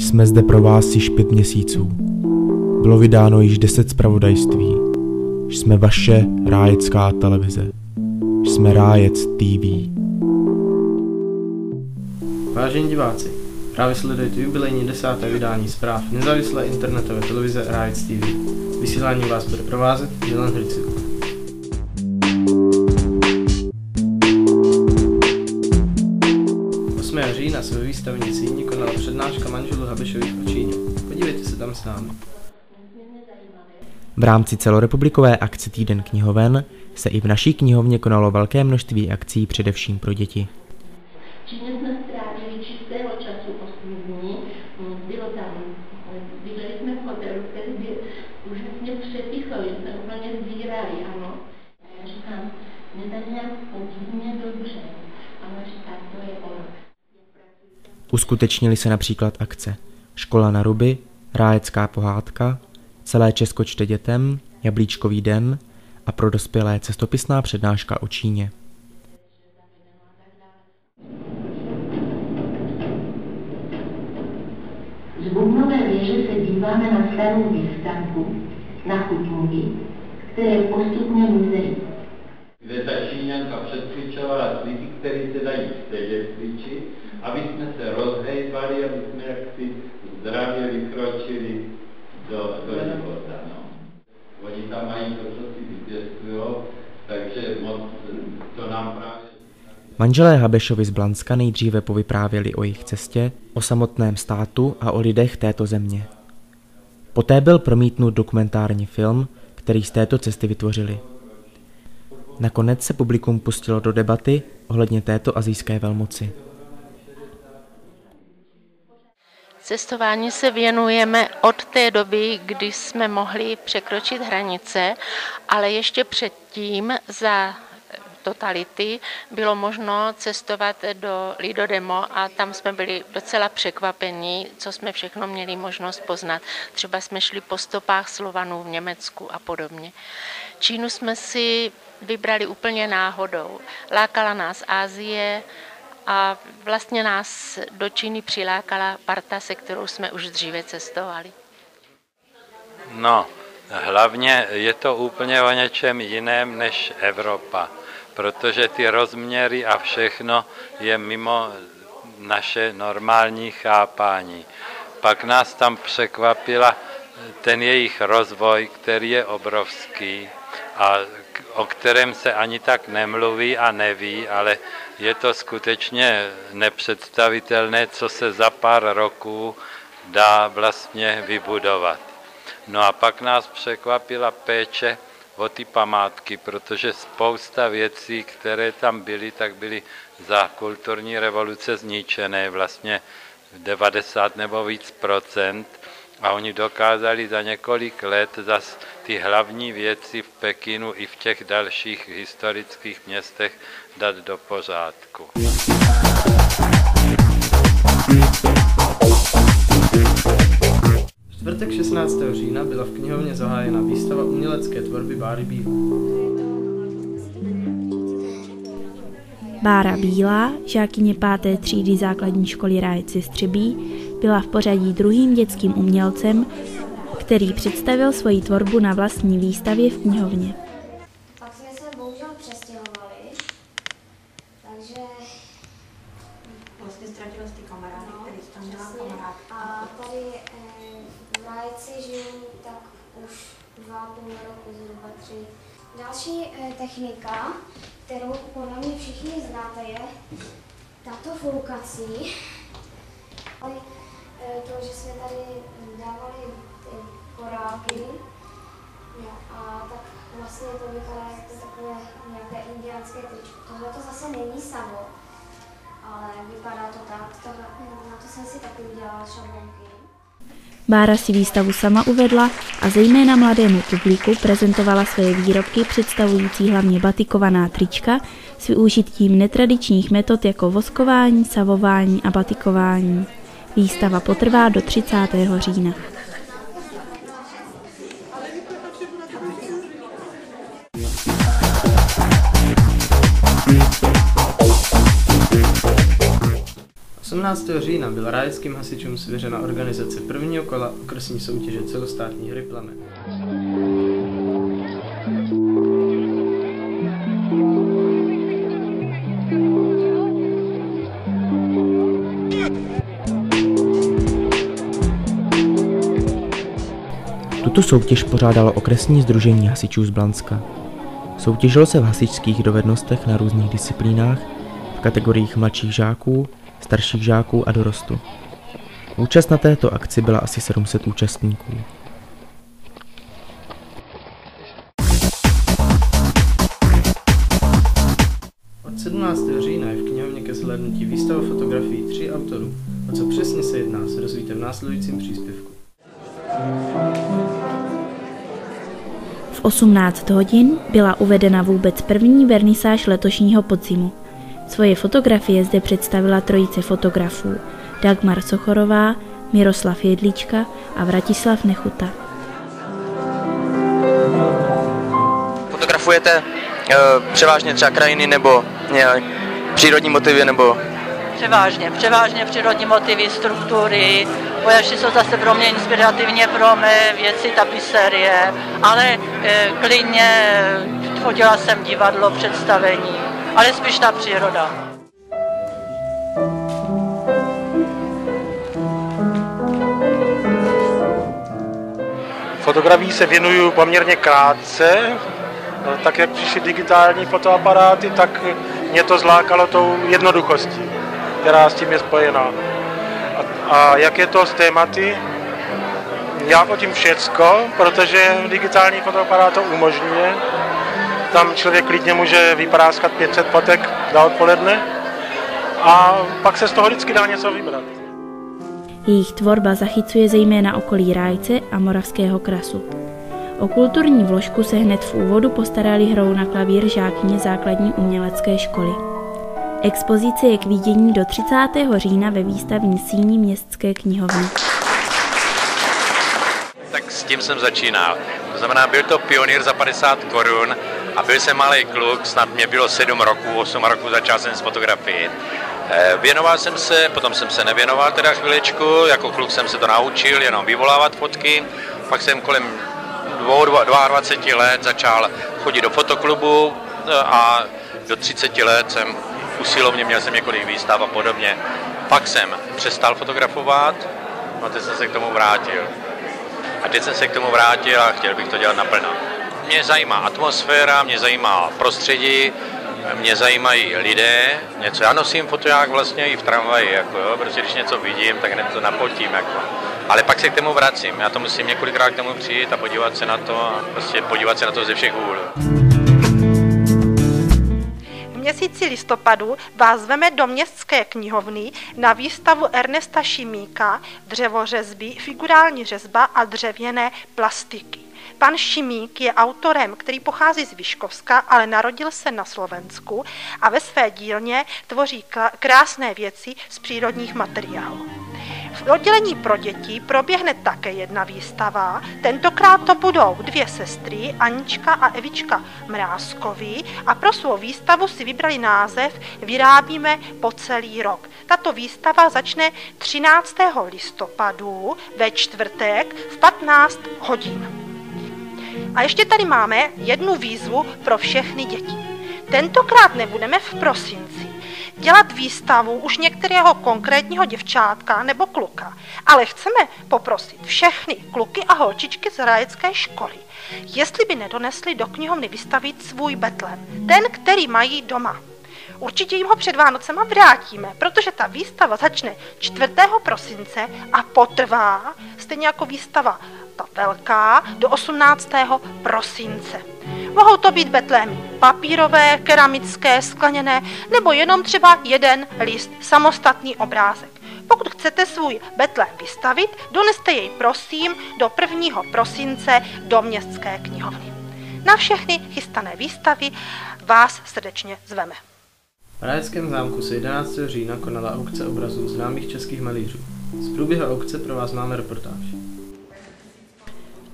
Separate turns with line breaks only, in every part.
Jsme zde pro vás již 5 měsíců. Bylo vydáno již 10 zpravodajství. Jsme vaše rájecká televize. Jsme Rájec TV.
Vážení diváci, právě sledujete jubilejní 10. vydání zpráv nezávislé internetové televize Rájec TV. Vysílání vás bude provázet Milan Hricil. 8. října se ve výstavní síni konala přednáška manželů Habešových o Číně. Podívejte se tam s námi.
V rámci celorepublikové akce Týden knihoven se i v naší knihovně konalo velké množství akcí především pro děti.
V Číně jsme strávili čistého času 8 dní, bylo tam, bydleli jsme v hotelu, který byl úžasně přepichový, jsme úplně zírali, ano. Já říkám, mě tady nějak podivně dobře, ale říkám, to je ono.
Uskutečnily se například akce Škola na ruby, Rájecká pohádka, Celé Česko čte dětem, Jablíčkový den a pro dospělé cestopisná přednáška o Číně.
Z Bubnové věže se díváme na starou výstavku, na chutníky, které postupně mizejí.
Kde ta Číňanka předcvičovala cviky, které se dají sedět cvičit, aby jsme se rozhejbali, aby jsme jaksi zdravě vykročili do života. No. Oni tam mají to, co si vypěstujou, takže moc to nám právě...
Manželé Habešovi z Blanska nejdříve povyprávěli o jejich cestě, o samotném státu a o lidech této země. Poté byl promítnut dokumentární film, který z této cesty vytvořili. Nakonec se publikum pustilo do debaty ohledně této asijské velmoci.
Cestování se věnujeme od té doby, kdy jsme mohli překročit hranice, ale ještě předtím za totality bylo možno cestovat do Lidodemo a tam jsme byli docela překvapení, co jsme všechno měli možnost poznat. Třeba jsme šli po stopách Slovanů v Německu a podobně. Čínu jsme si vybrali úplně náhodou. Lákala nás Asie a vlastně nás do Číny přilákala parta, se kterou jsme už dříve cestovali.
No, hlavně je to úplně o něčem jiném než Evropa, protože ty rozměry a všechno je mimo naše normální chápání. Pak nás tam překvapila ten jejich rozvoj, který je obrovský a o kterém se ani tak nemluví a neví, ale je to skutečně nepředstavitelné, co se za pár roků dá vlastně vybudovat. No a pak nás překvapila péče o ty památky, protože spousta věcí, které tam byly, tak byly za kulturní revoluce zničené, vlastně 90 nebo víc procent. A oni dokázali za několik let zas ty hlavní věci v Pekinu i v těch dalších historických městech dát do pořádku.
V čtvrtek 16. října byla v knihovně zahájena výstava umělecké tvorby Báry Bílé.
Bára Bílá, žákyně 5. třídy základní školy Rájec Střebí, byla v pořadí druhým dětským umělcem, který představil svoji tvorbu na vlastní výstavě v knihovně.
Pak jsme se bohužel přestěhovali, takže...
Vlastně ztratila jsi ty kamarády, který jsi tam měla kamarád.
A tady v Rájci žiju tak už 2,5 roku, zhruba 3. Další technika, kterou podle mě všichni znáte, je tato foukací. To, že jsme tady dávali ty korálky, no a tak vlastně to vypadá jako takové nějaké indiánské tričko. Tohle to zase není savo, ale vypadá to tak, na to jsem si taky udělala šablonky.
Bára si výstavu sama uvedla a zejména mladému publiku prezentovala své výrobky představující hlavně batikovaná trička s využitím netradičních metod jako voskování, savování a batikování. Výstava potrvá do 30. října.
17. října byla rájeckým hasičům svěřena organizace prvního kola okresní soutěže celostátní hry Plamen.
Tuto soutěž pořádalo okresní sdružení hasičů z Blanska. Soutěžilo se v hasičských dovednostech na různých disciplínách, v kategoriích mladších žáků, starších žáků a dorostu. Účast na této akci byla asi 700 účastníků.
Od 17. října je v knihovně ke zhlédnutí výstava fotografií 3 autorů. O co přesně se jedná, se dozvíte v následujícím příspěvku.
V 18 hodin byla uvedena vůbec první vernisáž letošního podzimu. Svoje fotografie zde představila trojice fotografů Dagmar Sochorová, Miroslav Jedlička a Vratislav Nechuta.
Fotografujete převážně třeba krajiny nebo nějak přírodní motivy nebo?
Převážně přírodní motivy, struktury, vojaši jsou zase pro mě inspirativně pro mé věci, tapisérie, ale klidně fotila jsem divadlo, představení, ale spíš ta příroda.
Fotografii se věnuju poměrně krátce, tak jak přišly digitální fotoaparáty, tak mě to zlákalo tou jednoduchostí, která s tím je spojená. A jak je to s tématy? Já fotím všecko, protože digitální fotoaparát to umožňuje. Tam člověk klidně může vypráskat 500 fotek za odpoledne a pak se z toho vždycky dá něco vybrat.
Jejich tvorba zachycuje zejména okolí Rájce a Moravského krasu. O kulturní vložku se hned v úvodu postarali hrou na klavír žákyně základní umělecké školy. Expozice je k vidění do 30. října ve výstavní síni Městské knihovny.
Tak s tím jsem začínal. To znamená, byl to pionýr za 50 korun a byl jsem malý kluk, snad mě bylo 7 roků, 8 roků začal jsem s fotografií. Věnoval jsem se, potom jsem se nevěnoval teda chviličku, jako kluk jsem se to naučil, jenom vyvolávat fotky, pak jsem kolem 22 let začal chodit do fotoklubu a do 30 let jsem usilovně, měl jsem několik výstav a podobně. Pak jsem přestal fotografovat a teď jsem se k tomu vrátil. A chtěl bych to dělat naplno. Mě zajímá atmosféra, mě zajímá prostředí, mě zajímají lidé, něco. Já nosím foťák vlastně i v tramvaji, jako jo, protože když něco vidím, tak hned to napotím. Jako. Ale pak se k tomu vracím. Já to musím několikrát k tomu přijít a podívat se na to a prostě podívat se na to ze všech úhlů.
V měsíci listopadu vás zveme do Městské knihovny na výstavu Ernesta Šimíka Dřevořezby, figurální řezba a dřevěné plastiky. Pan Šimík je autorem, který pochází z Vyškovska, ale narodil se na Slovensku a ve své dílně tvoří krásné věci z přírodních materiálů. V oddělení pro děti proběhne také jedna výstava, tentokrát to budou 2 sestry, Anička a Evička Mrázkový a pro svou výstavu si vybrali název Vyrábíme po celý rok. Tato výstava začne 13. listopadu ve čtvrtek v 15 hodin. A ještě tady máme jednu výzvu pro všechny děti. Tentokrát nebudeme v prosinci dělat výstavu už některého konkrétního děvčátka nebo kluka, ale chceme poprosit všechny kluky a holčičky z rájecké školy, jestli by nedonesli do knihovny vystavit svůj betlem, ten, který mají doma. Určitě jim ho před Vánocema vrátíme, protože ta výstava začne 4. prosince a potrvá, stejně jako výstava ta velká, do 18. prosince. Mohou to být betlémy papírové, keramické, skleněné, nebo jenom třeba jeden list, samostatný obrázek. Pokud chcete svůj betlém vystavit, doneste jej prosím do 1. prosince do Městské knihovny. Na všechny chystané výstavy vás srdečně zveme.
V Rájeckém zámku se 11. října konala aukce obrazů známých českých malířů. Z průběhu aukce pro vás máme reportáž.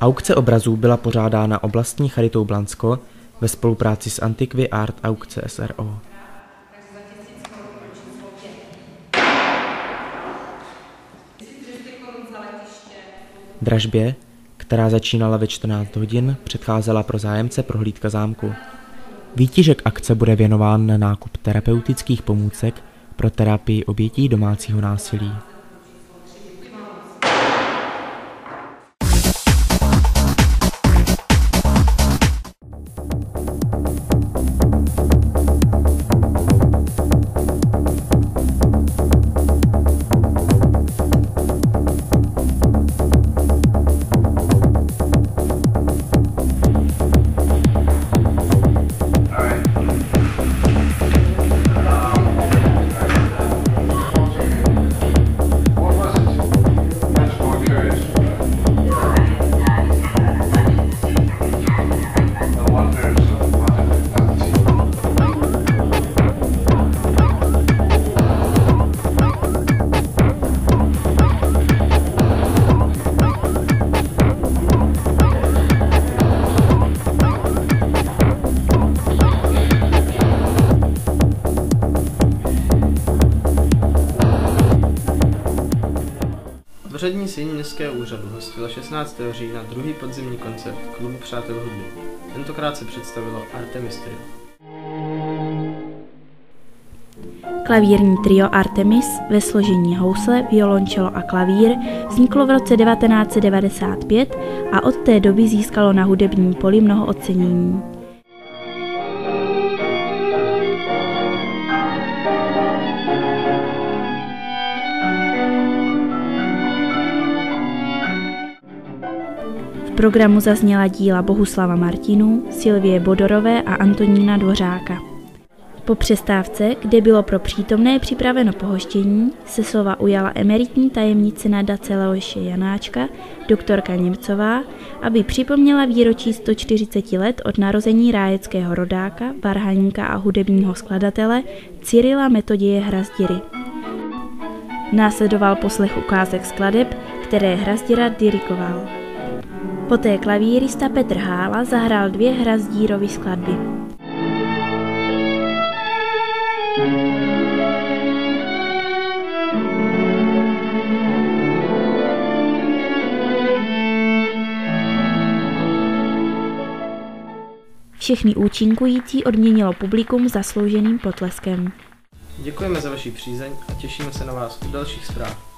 Aukce obrazů byla pořádána oblastní charitou Blansko ve spolupráci s Antiqui Art Aukce SRO. Dražbě, která začínala ve 14 hodin, předcházela pro zájemce prohlídka zámku. Výtěžek akce bude věnován na nákup terapeutických pomůcek pro terapii obětí domácího násilí.
Přední síň městského úřadu hostila 16. října druhý podzimní koncert klubu Přátel hudby. Tentokrát se představilo Artemis Trio.
Klavírní trio Artemis ve složení housle, violončelo a klavír vzniklo v roce 1995 a od té doby získalo na hudebním poli mnoho ocenění. V programu zazněla díla Bohuslava Martinů, Silvie Bodorové a Antonína Dvořáka. Po přestávce, kde bylo pro přítomné připraveno pohoštění, se slova ujala emeritní tajemnice nadace Leoše Janáčka, doktorka Němcová, aby připomněla výročí 140 let od narození rájeckého rodáka, varhaníka a hudebního skladatele Cyrila Metoděje Hrazdiry. Následoval poslech ukázek skladeb, které Hrazděra dirigoval. Poté klavírista Petr Hála zahrál 2 Hrazdírovy skladby. Všechny účinkující odměnilo publikum zaslouženým potleskem.
Děkujeme za vaši přízeň a těšíme se na vás u dalších zpráv.